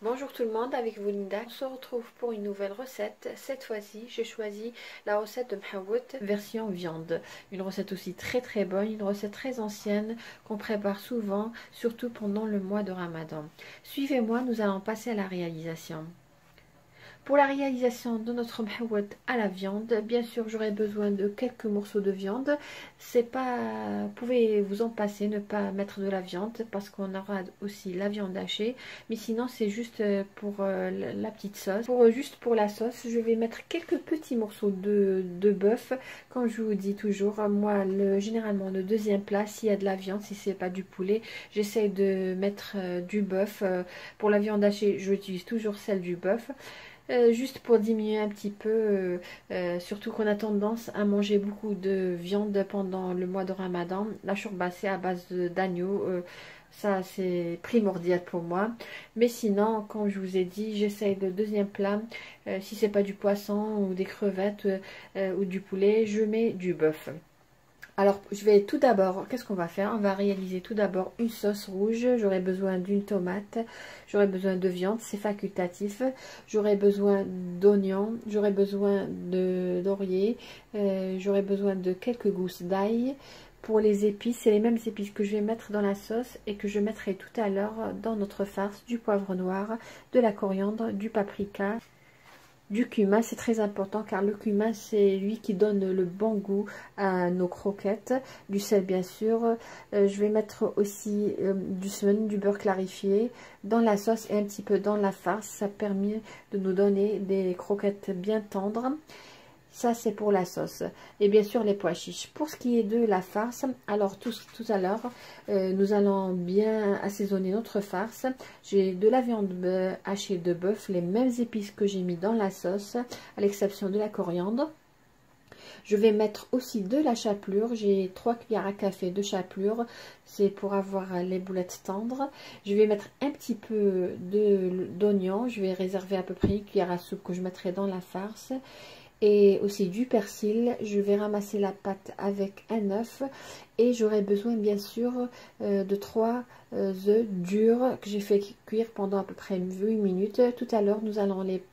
Bonjour tout le monde, avec vous Linda. On se retrouve pour une nouvelle recette. Cette fois-ci, j'ai choisi la recette de Mhawout version viande. Une recette aussi très bonne, une recette très ancienne qu'on prépare souvent, surtout pendant le mois de Ramadan. Suivez-moi, nous allons passer à la réalisation. Pour la réalisation de notre mhawout à la viande, bien sûr j'aurai besoin de quelques morceaux de viande. C'est pas, vous pouvez vous en passer, ne pas mettre de la viande parce qu'on aura aussi la viande hachée. Mais sinon c'est juste pour la petite sauce. Juste pour la sauce, je vais mettre quelques petits morceaux de bœuf. Comme je vous dis toujours, moi généralement le deuxième plat, s'il y a de la viande, si c'est pas du poulet, j'essaie de mettre du bœuf. Pour la viande hachée, j'utilise toujours celle du bœuf. Juste pour diminuer un petit peu, surtout qu'on a tendance à manger beaucoup de viande pendant le mois de Ramadan. La chourba c'est à base d'agneau, ça c'est primordial pour moi. Mais sinon, comme je vous ai dit, j'essaye le deuxième plat, si c'est pas du poisson ou des crevettes ou du poulet, je mets du bœuf. Alors, je vais tout d'abord, qu'est-ce qu'on va faire? On va réaliser tout d'abord une sauce rouge. J'aurai besoin d'une tomate, j'aurai besoin de viande, c'est facultatif. J'aurai besoin d'oignons, j'aurai besoin de laurier, j'aurai besoin de quelques gousses d'ail. Pour les épices, c'est les mêmes épices que je vais mettre dans la sauce et que je mettrai tout à l'heure dans notre farce: du poivre noir, de la coriandre, du paprika, du cumin. C'est très important car le cumin c'est lui qui donne le bon goût à nos croquettes. Du sel bien sûr. Je vais mettre aussi du semen, du beurre clarifié dans la sauce et un petit peu dans la farce. Ça permet de nous donner des croquettes bien tendres. Ça c'est pour la sauce. Et bien sûr les pois chiches. Pour ce qui est de la farce, alors tout à l'heure nous allons bien assaisonner notre farce. J'ai de la viande hachée de bœuf, les mêmes épices que j'ai mis dans la sauce, à l'exception de la coriandre. Je vais mettre aussi de la chapelure. J'ai 3 cuillères à café de chapelure. C'est pour avoir les boulettes tendres. Je vais mettre un petit peu d'oignon. Je vais réserver à peu près une cuillère à soupe que je mettrai dans la farce. Et aussi du persil. Je vais ramasser la pâte avec un œuf et j'aurai besoin bien sûr de 3 œufs durs que j'ai fait cuire pendant à peu près 8 minutes. Tout à l'heure nous allons les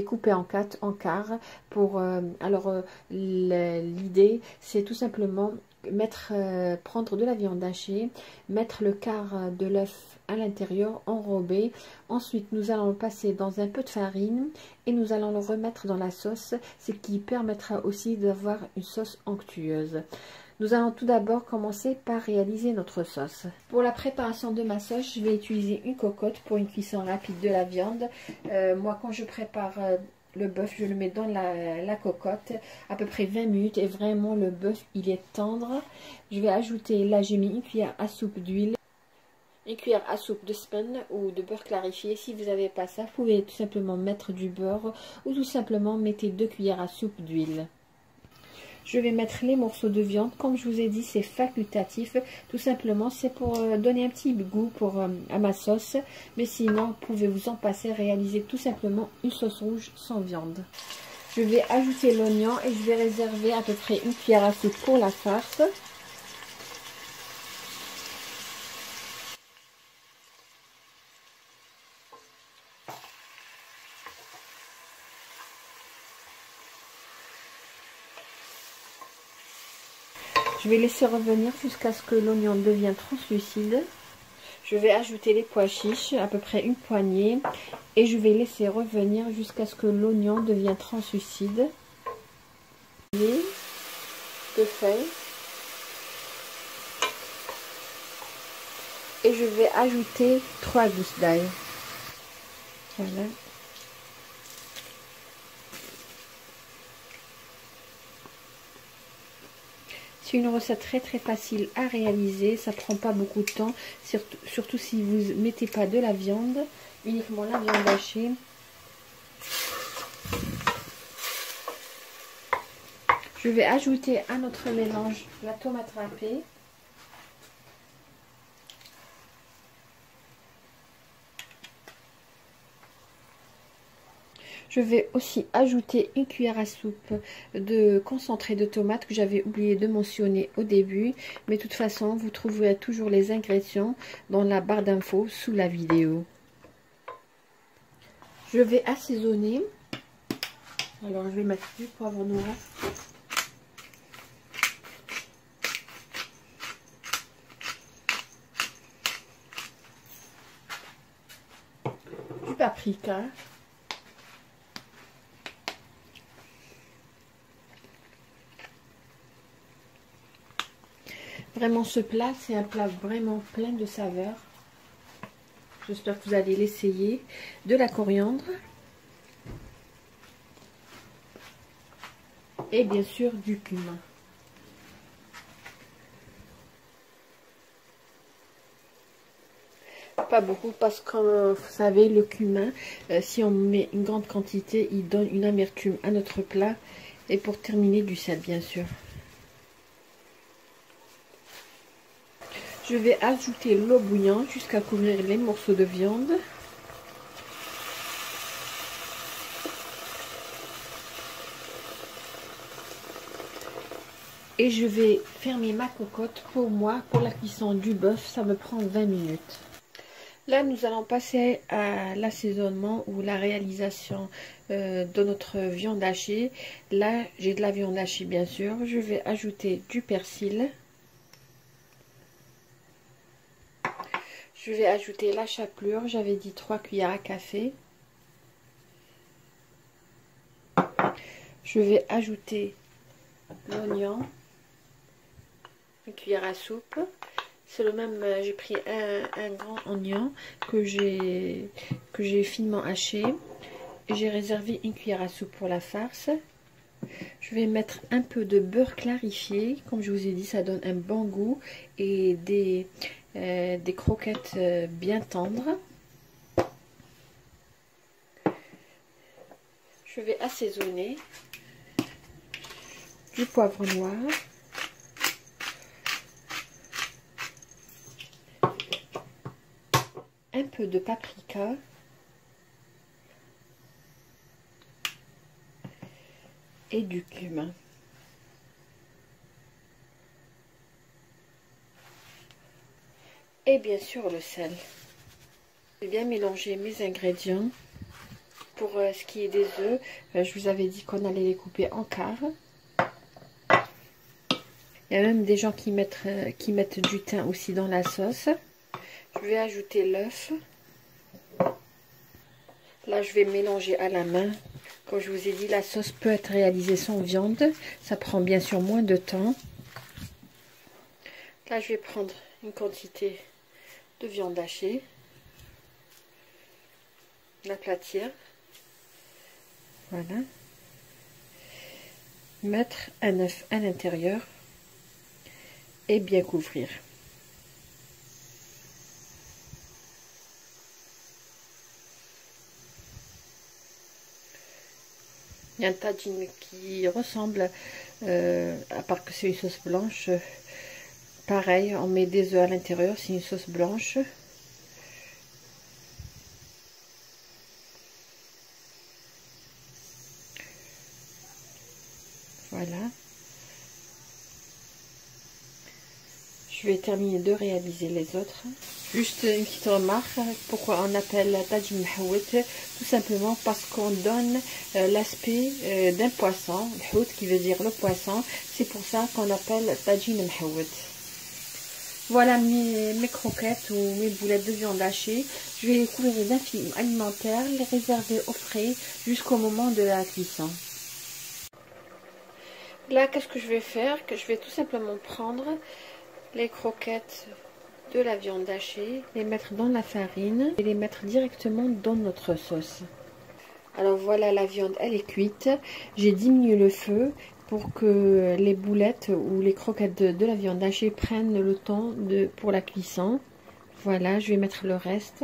couper en quart pour l'idée c'est tout simplement prendre de la viande hachée, mettre le quart de l'œuf à l'intérieur enrobé. Ensuite nous allons le passer dans un peu de farine et nous allons le remettre dans la sauce, ce qui permettra aussi d'avoir une sauce onctueuse. Nous allons tout d'abord commencer par réaliser notre sauce. Pour la préparation de ma sauce, je vais utiliser une cocotte pour une cuisson rapide de la viande. Moi quand je prépare le bœuf, je le mets dans la cocotte à peu près 20 minutes et vraiment le bœuf il est tendre. Je vais ajouter, là j'ai mis une cuillère à soupe d'huile, une cuillère à soupe de spen ou de beurre clarifié. Si vous n'avez pas ça, vous pouvez tout simplement mettre du beurre ou tout simplement mettez 2 cuillères à soupe d'huile. Je vais mettre les morceaux de viande. Comme je vous ai dit, c'est facultatif. Tout simplement, c'est pour donner un petit goût à ma sauce. Mais sinon, vous pouvez vous en passer, réaliser tout simplement une sauce rouge sans viande. Je vais ajouter l'oignon et je vais réserver à peu près une cuillère à soupe pour la farce. Je vais laisser revenir jusqu'à ce que l'oignon devienne translucide. Je vais ajouter les pois chiches, à peu près une poignée. Et je vais laisser revenir jusqu'à ce que l'oignon devienne translucide. De feuilles. Et je vais ajouter 3 gousses d'ail. Voilà. C'est une recette très facile à réaliser, ça prend pas beaucoup de temps, surtout si vous ne mettez pas de la viande, uniquement la viande hachée. Je vais ajouter à notre mélange la tomate râpée. Je vais aussi ajouter une cuillère à soupe de concentré de tomate que j'avais oublié de mentionner au début. Mais de toute façon, vous trouverez toujours les ingrédients dans la barre d'infos sous la vidéo. Je vais assaisonner. Alors je vais mettre du poivre noir. Du paprika. Vraiment ce plat, c'est un plat vraiment plein de saveurs. J'espère que vous allez l'essayer. De la coriandre. Et bien sûr du cumin. Pas beaucoup parce que vous savez le cumin, si on met une grande quantité, il donne une amertume à notre plat. Et pour terminer du sel bien sûr. Je vais ajouter l'eau bouillante jusqu'à couvrir les morceaux de viande. Et je vais fermer ma cocotte. Pour moi, pour la cuisson du bœuf, ça me prend 20 minutes. Là, nous allons passer à l'assaisonnement ou la réalisation de notre viande hachée. Là, j'ai de la viande hachée, bien sûr. Je vais ajouter du persil. Je vais ajouter la chapelure. J'avais dit 3 cuillères à café. Je vais ajouter l'oignon. Une cuillère à soupe. C'est le même, j'ai pris un grand oignon que j'ai finement haché. Et j'ai réservé une cuillère à soupe pour la farce. Je vais mettre un peu de beurre clarifié. Comme je vous ai dit, ça donne un bon goût. Et des croquettes bien tendres. Je vais assaisonner. Du poivre noir. Un peu de paprika et du cumin. Et bien sûr le sel. Je vais bien mélanger mes ingrédients. Pour ce qui est des œufs, je vous avais dit qu'on allait les couper en quarts. Il y a même des gens qui mettent du thym aussi dans la sauce. Je vais ajouter l'œuf. Là, je vais mélanger à la main. Comme je vous ai dit, la sauce peut être réalisée sans viande. Ça prend bien sûr moins de temps. Là, je vais prendre une quantité de viande hachée. L'aplatir. Voilà. Mettre un œuf à l'intérieur. Et bien couvrir. Il y a un tagine qui ressemble, à part que c'est une sauce blanche, pareil, on met des œufs à l'intérieur, c'est une sauce blanche. Voilà. Je vais terminer de réaliser les autres. Juste une petite remarque, pourquoi on appelle tagine mahouet? Tout simplement parce qu'on donne l'aspect d'un poisson, l'hout qui veut dire le poisson. C'est pour ça qu'on appelle tagine mahouet. Voilà mes croquettes ou mes boulettes de viande hachée. Je vais les couvrir d'un film alimentaire, les réserver au frais jusqu'au moment de la cuisson. Là, qu'est-ce que je vais faire? Que je vais tout simplement prendre les croquettes de la viande hachée, les mettre dans la farine et les mettre directement dans notre sauce. Alors voilà, la viande elle est cuite. J'ai diminué le feu pour que les boulettes ou les croquettes de la viande hachée prennent le temps pour la cuisson. Voilà, je vais mettre le reste.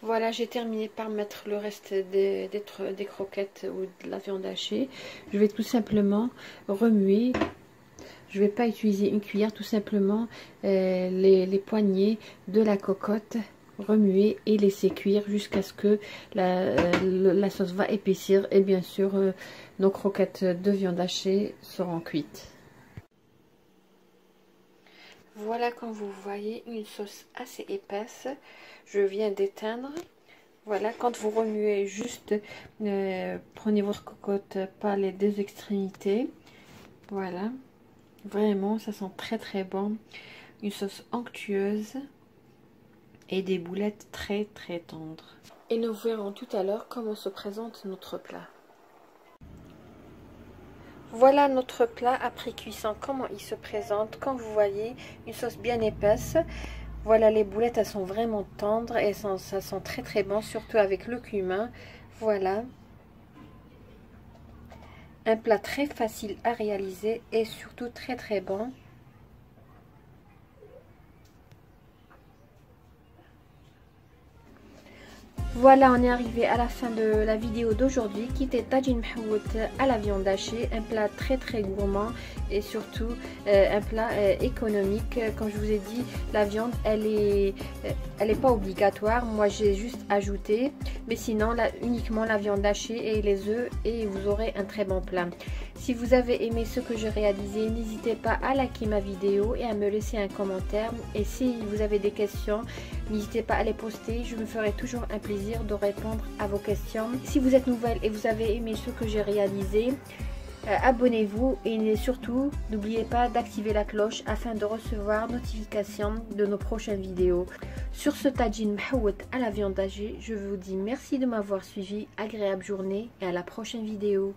Voilà, j'ai terminé par mettre le reste des croquettes ou de la viande hachée. Je vais tout simplement remuer. Je ne vais pas utiliser une cuillère, tout simplement les poignées de la cocotte, remuer et laisser cuire jusqu'à ce que la sauce va épaissir. Et bien sûr, nos croquettes de viande hachée seront cuites. Voilà, comme vous voyez, une sauce assez épaisse. Je viens d'éteindre. Voilà, quand vous remuez, juste prenez votre cocotte par les deux extrémités. Voilà, vraiment, ça sent très très bon. Une sauce onctueuse et des boulettes très très tendres. Et nous verrons tout à l'heure comment se présente notre plat. Voilà notre plat après cuisson, comment il se présente. Comme vous voyez, une sauce bien épaisse. Voilà, les boulettes, elles sont vraiment tendres et ça sent très très bon, surtout avec le cumin. Voilà. Un plat très facile à réaliser et surtout très très bon. Voilà, on est arrivé à la fin de la vidéo d'aujourd'hui qui était tagine mahout à la viande hachée, un plat très très gourmand et surtout un plat économique. Comme je vous ai dit, la viande elle est pas obligatoire, moi j'ai juste ajouté, mais sinon là, uniquement la viande hachée et les œufs et vous aurez un très bon plat. Si vous avez aimé ce que j'ai réalisé, n'hésitez pas à liker ma vidéo et à me laisser un commentaire. Et si vous avez des questions, n'hésitez pas à les poster, je me ferai toujours un plaisir de répondre à vos questions. Si vous êtes nouvelle et vous avez aimé ce que j'ai réalisé, abonnez-vous et surtout n'oubliez pas d'activer la cloche afin de recevoir notification de nos prochaines vidéos. Sur ce tagine mahout à la viande hachée, je vous dis merci de m'avoir suivi, agréable journée et à la prochaine vidéo.